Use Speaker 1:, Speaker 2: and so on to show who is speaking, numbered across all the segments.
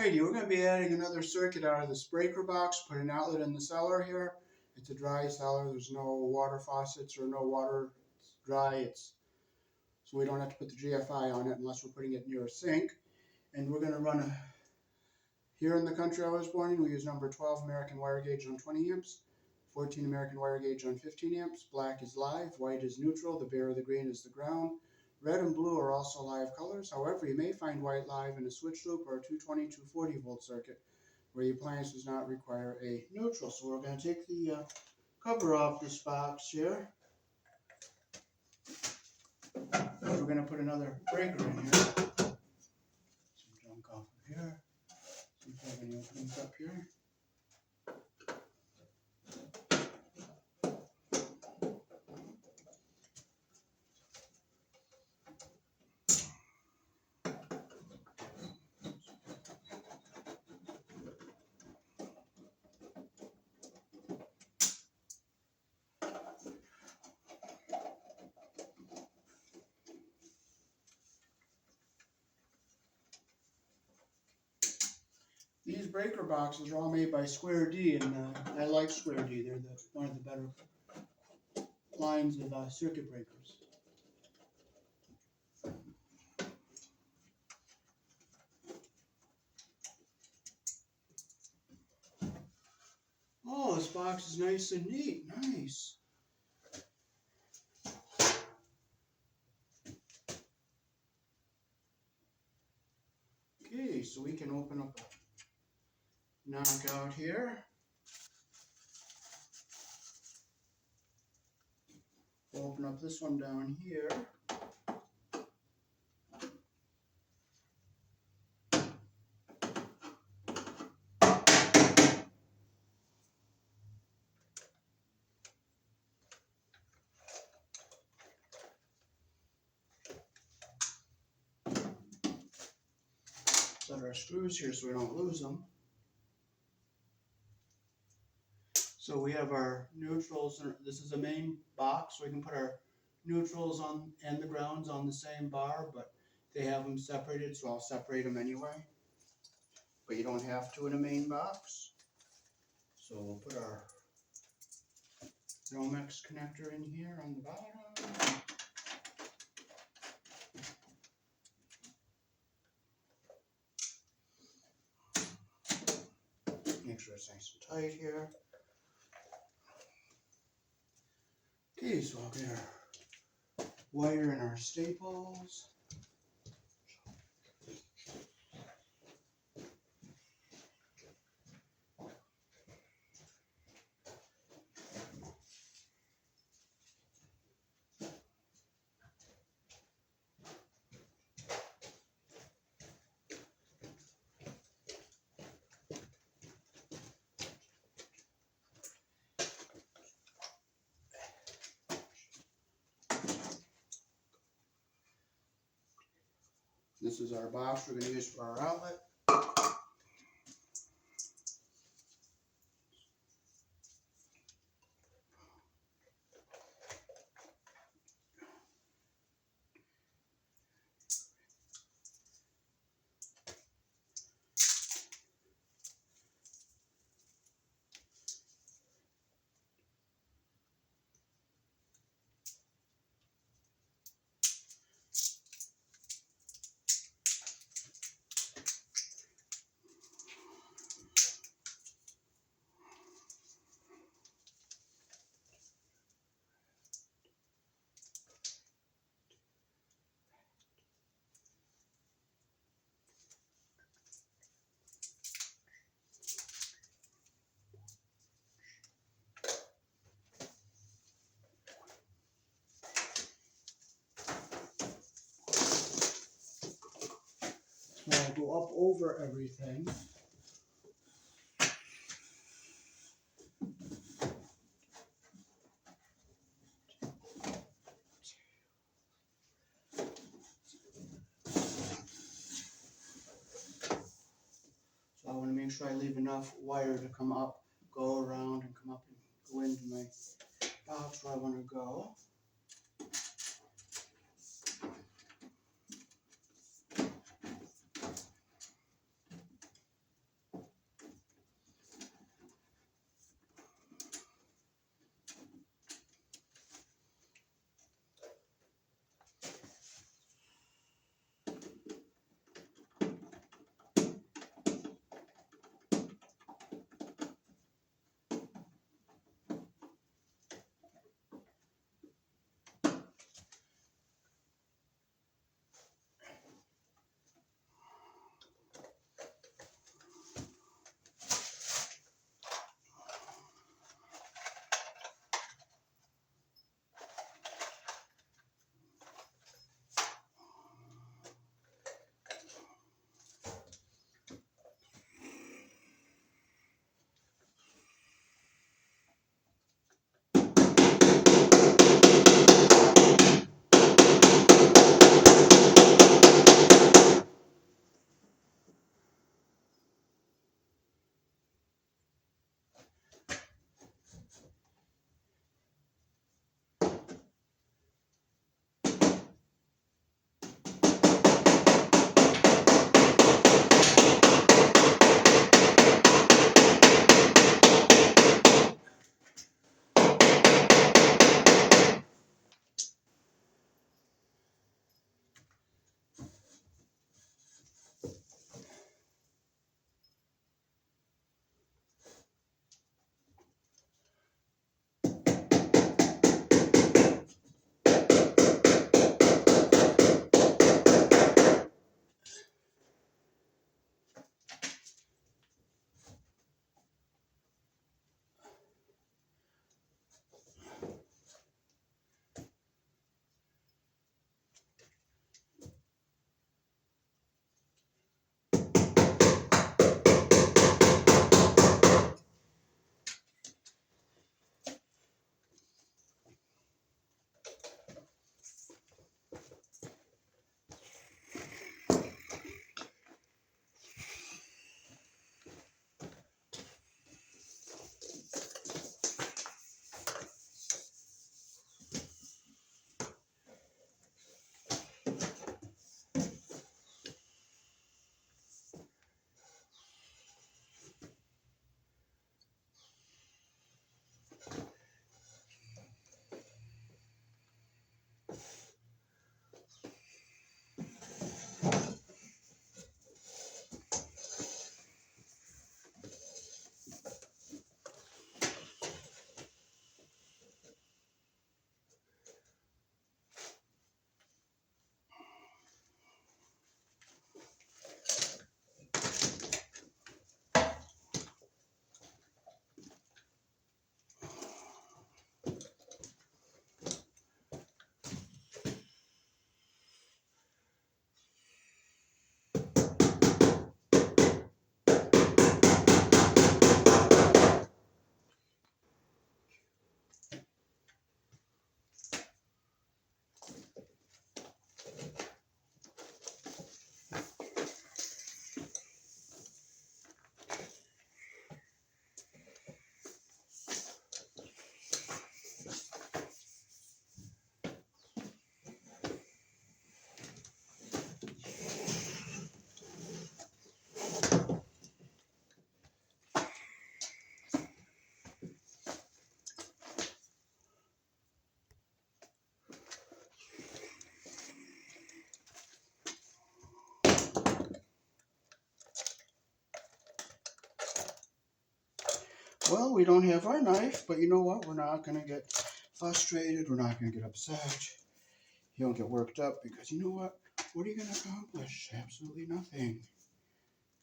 Speaker 1: Alrighty, we're going to be adding another circuit out of this breaker box. Put an outlet in the cellar here. It's a dry cellar. There's no water faucets or no water. It's dry. So we don't have to put the GFI on it unless we're putting it near a sink. And we're going to run here in the country I was born in, we use number 12 American wire gauge on 20 amps, 14 American wire gauge on 15 amps. Black is live, white is neutral, the bare or the green is the ground. Red and blue are also live colors. However, you may find white live in a switch loop or a 220, 240 volt circuit where the appliance does not require a neutral. So we're going to take the cover off this box here. We're going to put another breaker in here. Some junk off of here. See if I have any openings up here. These breaker boxes are all made by Square D, and I like Square D. They're one of the better lines of circuit breakers. Oh, this box is nice and neat. Nice. Okay, so we can open up a knockout here. We'll open up this one down here. Set our screws here so we don't lose them. So we have our neutrals. This is a main box, so we can put our neutrals on and the grounds on the same bar, but they have them separated, so I'll separate them anyway. But you don't have to in a main box. So we'll put our Romex connector in here on the bottom. Make sure it's nice and tight here. Okay, so I'll get our wire and our staples. This is our box we're going to use for our outlet. So I'll go up over everything. So I want to make sure I leave enough wire to come up, go around, and come up and go into my box where I want to go. we don't have our knife, but you know what? We're not going to get frustrated. We're not going to get upset. You don't get worked up because you know what? What are you going to accomplish? Absolutely nothing.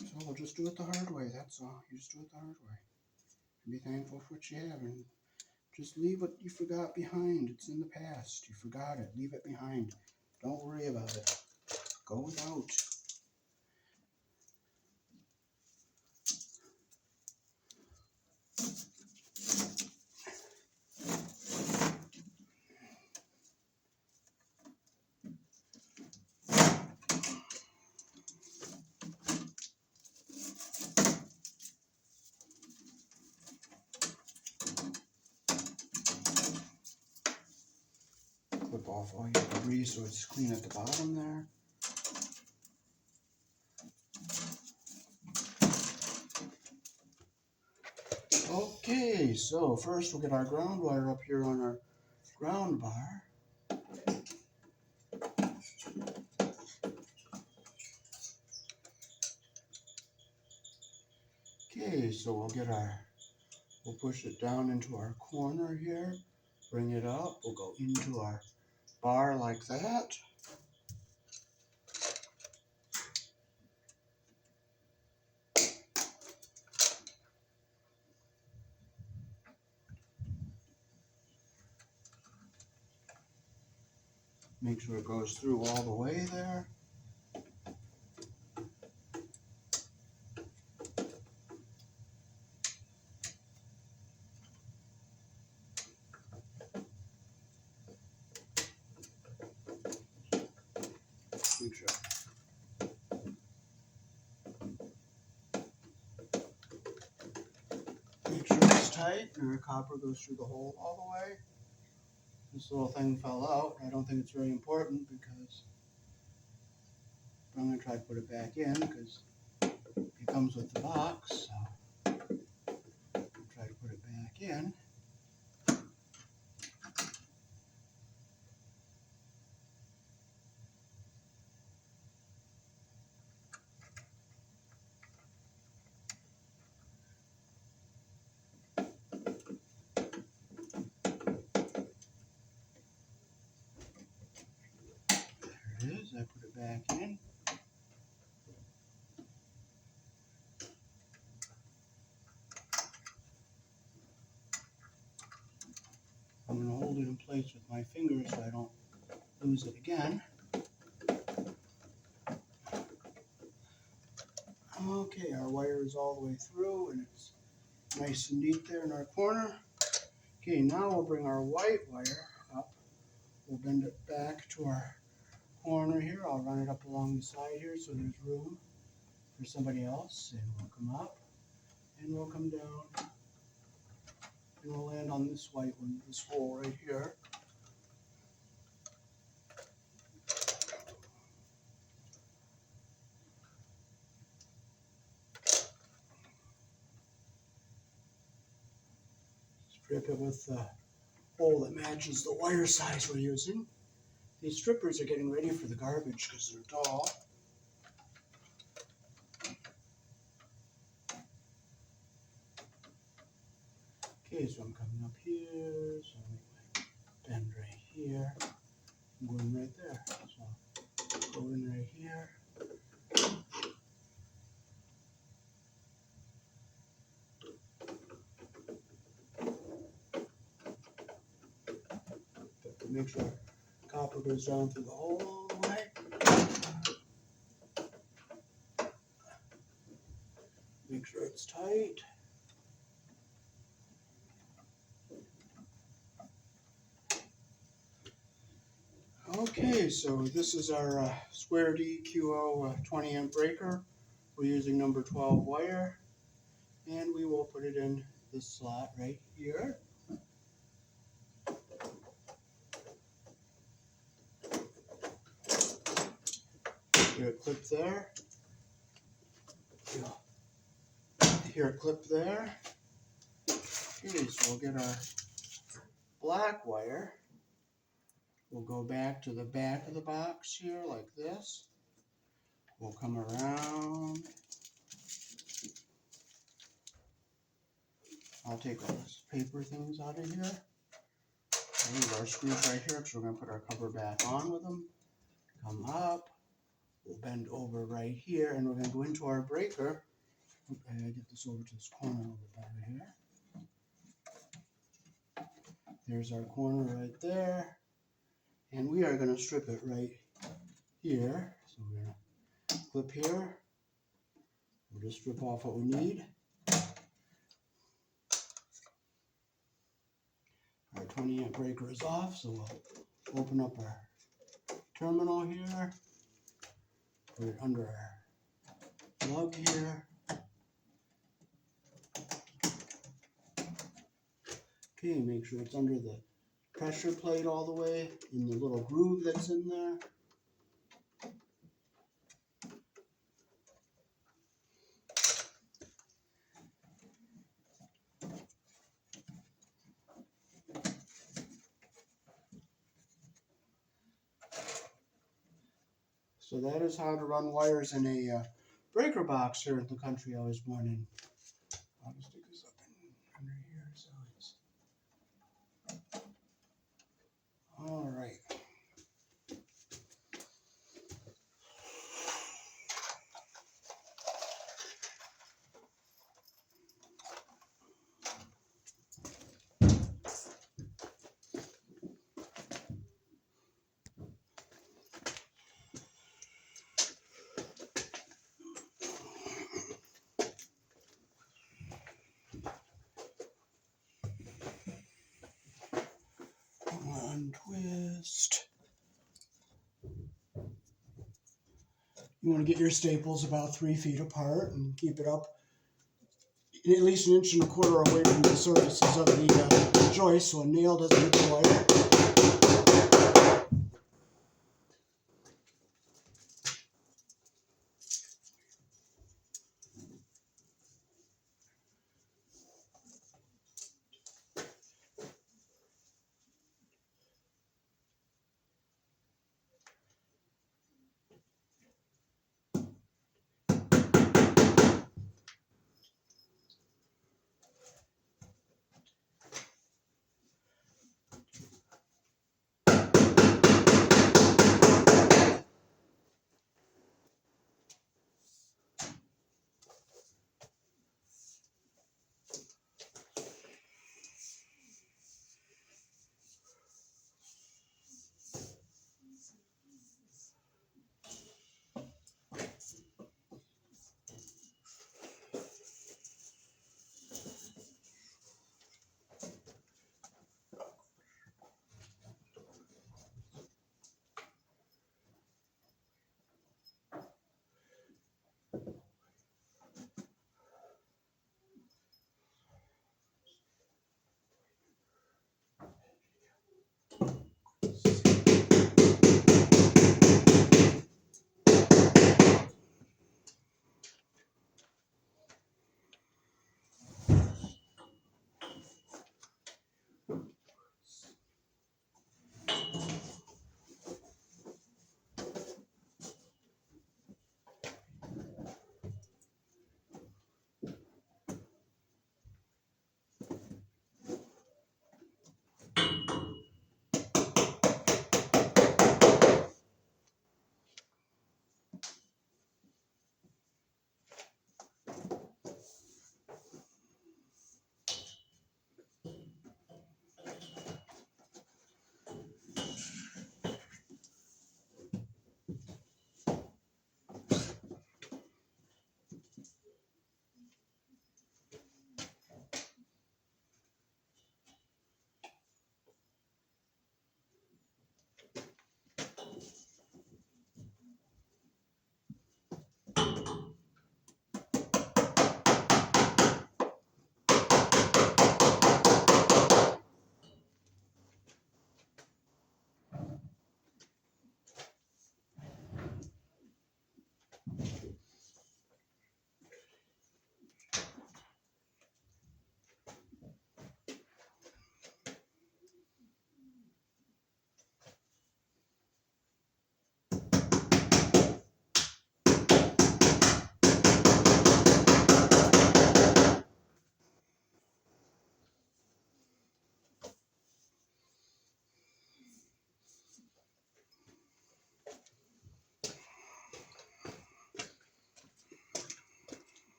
Speaker 1: So we'll just do it the hard way. That's all. You just do it the hard way. And be thankful for what you have and just leave what you forgot behind. It's in the past. You forgot it. Leave it behind. Don't worry about it. Go without. Clip off all your debris so it's clean at the bottom there. Okay, so first we'll get our ground wire up here on our ground bar. Okay, so we'll push it down into our corner here, bring it up, we'll go into our bar like that. Make sure it goes through all the way there. Make sure. Make sure it's tight and our copper goes through the hole all the way. This little thing fell out. I don't think it's very important because I'm going to try to put it back in because it comes with the box. So I'll try to put it back in. There it is. I put it back in. I'm going to hold it in place with my fingers so I don't lose it again. Okay, our wire is all the way through and it's nice and neat there in our corner. Okay, now we'll bring our white wire up. We'll bend it back to our corner here. I'll run it up along the side here so there's room for somebody else. And we'll come up and we'll come down. And we'll land on this white one, this hole right here. Strip it with the hole that matches the wire size we're using. These strippers are getting ready for the garbage because they're tall. Okay, so I'm coming up here, so I'll make my bend right here. I'm going right there, so go in right here. Make sure copper goes down through the hole all the way. Make sure it's tight. Okay, so this is our Square D QO 20 amp breaker. We're using number 12 wire, and we will put it in this slot right here. Here a clip there. Here a clip there. Okay, so we'll get our black wire. We'll go back to the back of the box here like this. We'll come around. I'll take all these paper things out of here. I'll leave our screws right here because we're going to put our cover back on with them. Come up. We'll bend over right here and we're going to go into our breaker. Okay, I get this over to this corner a little bit better here. There's our corner right there. And we are going to strip it right here. So we're going to clip here. We'll just strip off what we need. Our 20-amp breaker is off, so we'll open up our terminal here. Put it under our plug here. Okay, make sure it's under the pressure plate all the way in the little groove that's in there. So that is how to run wires in a breaker box here in the country I was born in. I'll just stick this up under here so it's all right. Untwist. You want to get your staples about 3 feet apart and keep it up at least 1.25 inches away from the surfaces of the joist so a nail doesn't hit the wire.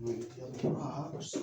Speaker 1: We'll get the other box.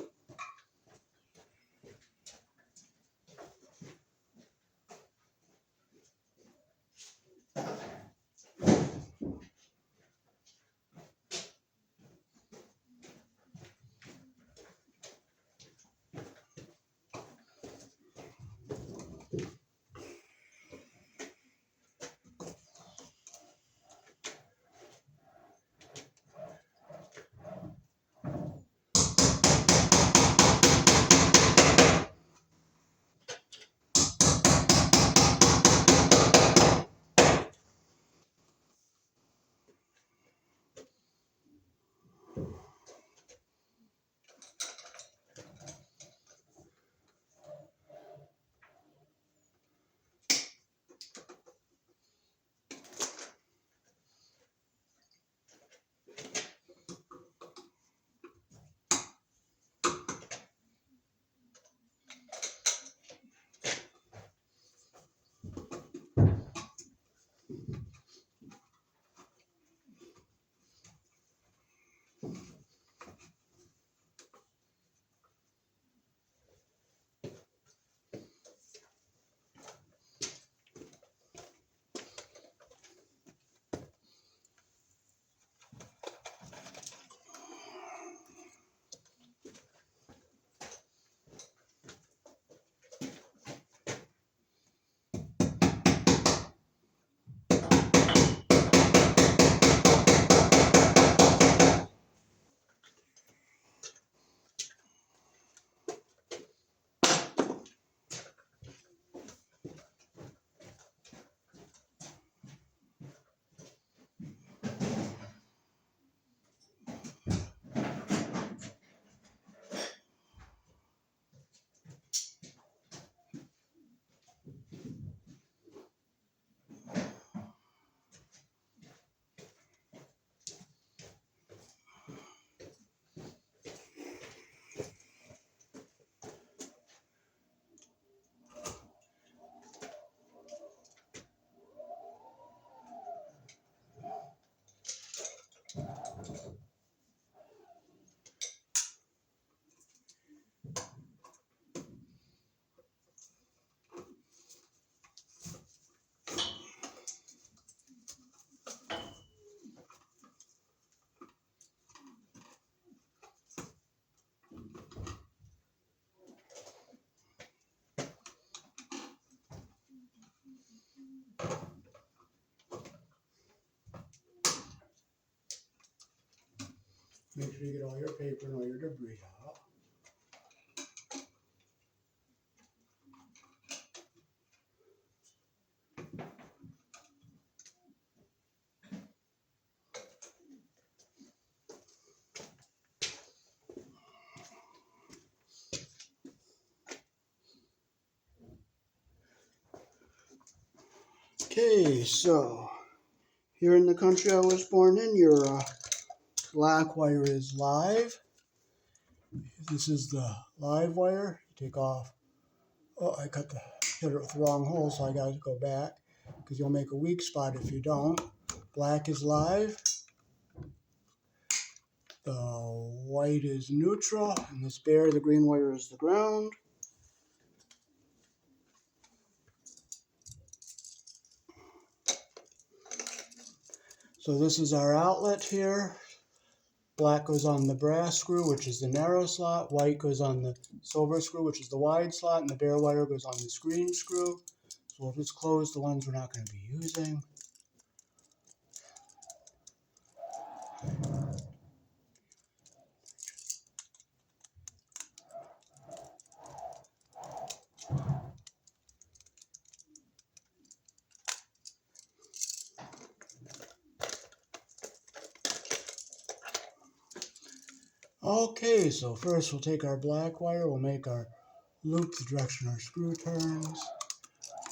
Speaker 1: Make sure you get all your paper and all your debris out. Okay, so here in the country I was born in, your black wire is live. This is the live wire. You take off. Oh, I hit it with the wrong hole, so I got to go back because you'll make a weak spot if you don't. Black is live. The white is neutral, and this bare, the green wire is the ground. So this is our outlet here. Black goes on the brass screw, which is the narrow slot. White goes on the silver screw, which is the wide slot. And the bare wire goes on this green screw. So if it's closed, the ones we're not going to be using. Okay, so first we'll take our black wire. We'll make our loop the direction our screw turns.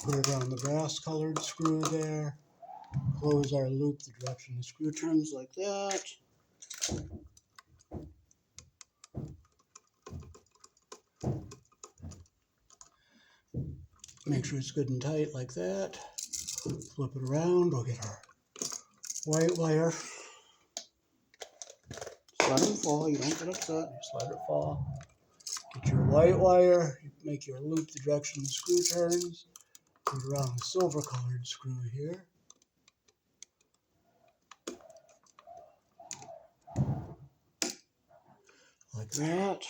Speaker 1: Put it on the brass colored screw there. Close our loop the direction the screw turns like that. Make sure it's good and tight like that. Flip it around. We'll get our white wire. Just let them fall. You don't get upset. Just let it fall. Get your white wire. Make your loop the direction the screw turns. Put it around the silver colored screw here. Like that.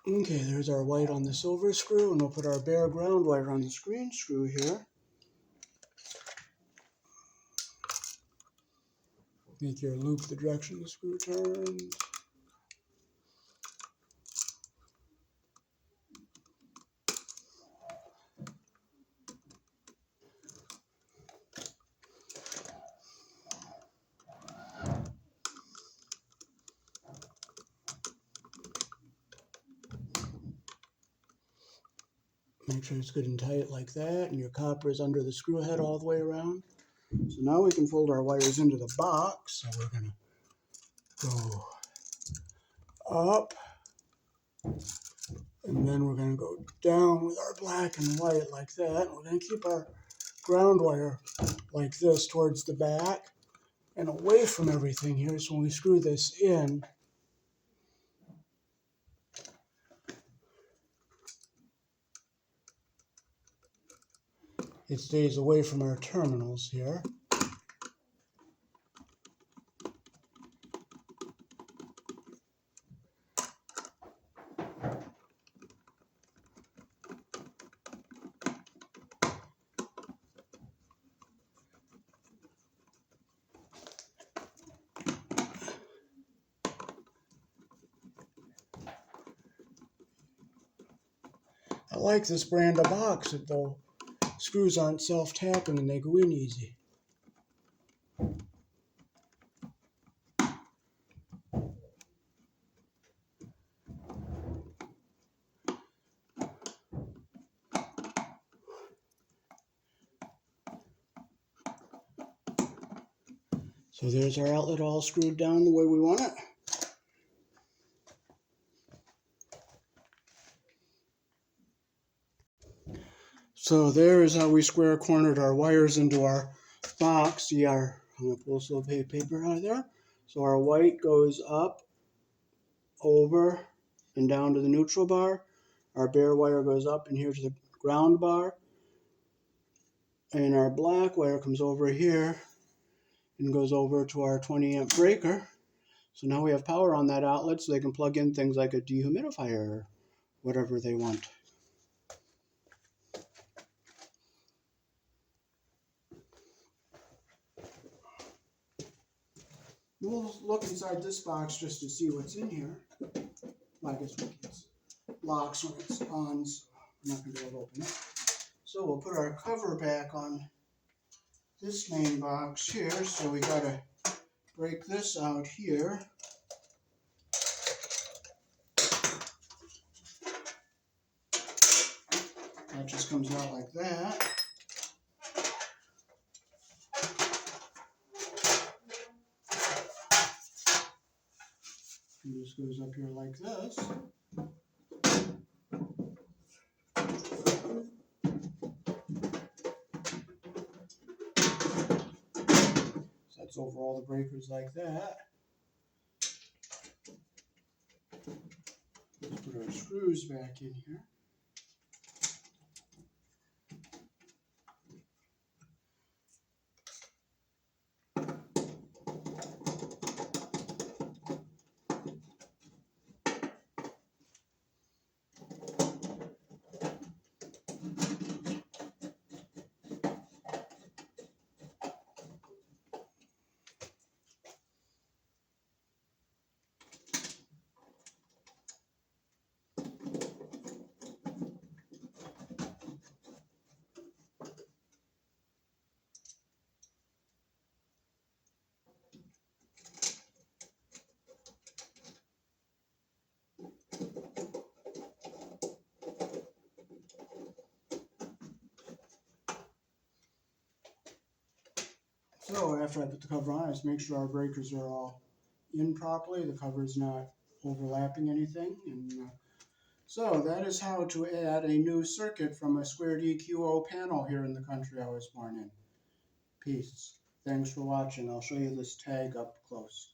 Speaker 1: Okay, there's our white on the silver screw, and we'll put our bare ground wire on the green screw here. Make your loop the direction the screw turns. Make sure it's good and tight like that, and your copper is under the screw head all the way around. So now we can fold our wires into the box. So we're going to go up, and then we're going to go down with our black and white like that. And we're going to keep our ground wire like this towards the back and away from everything here. So when we screw this in, it stays away from our terminals here. I like this brand of box, though. Screws aren't self-tapping and they go in easy. So there's our outlet all screwed down the way we want it. So there is how we square cornered our wires into our box. See I'm going to pull some paper out of there. So our white goes up, over, and down to the neutral bar. Our bare wire goes up and here to the ground bar. And our black wire comes over here and goes over to our 20 amp breaker. So now we have power on that outlet so they can plug in things like a dehumidifier or whatever they want. We'll look inside this box just to see what's in here. Well, I guess it's locks when it's on, so I'm not going to be able to open it. So we'll put our cover back on this main box here. So we got to break this out here. That just comes out like that. And this goes up here like this. So that's over all the breakers like that. Let's put our screws back in here. So after I put the cover on, I just make sure our breakers are all in properly. The cover is not overlapping anything. And so that is how to add a new circuit from a squared EQO panel here in the country I was born in. Peace. Thanks for watching. I'll show you this tag up close.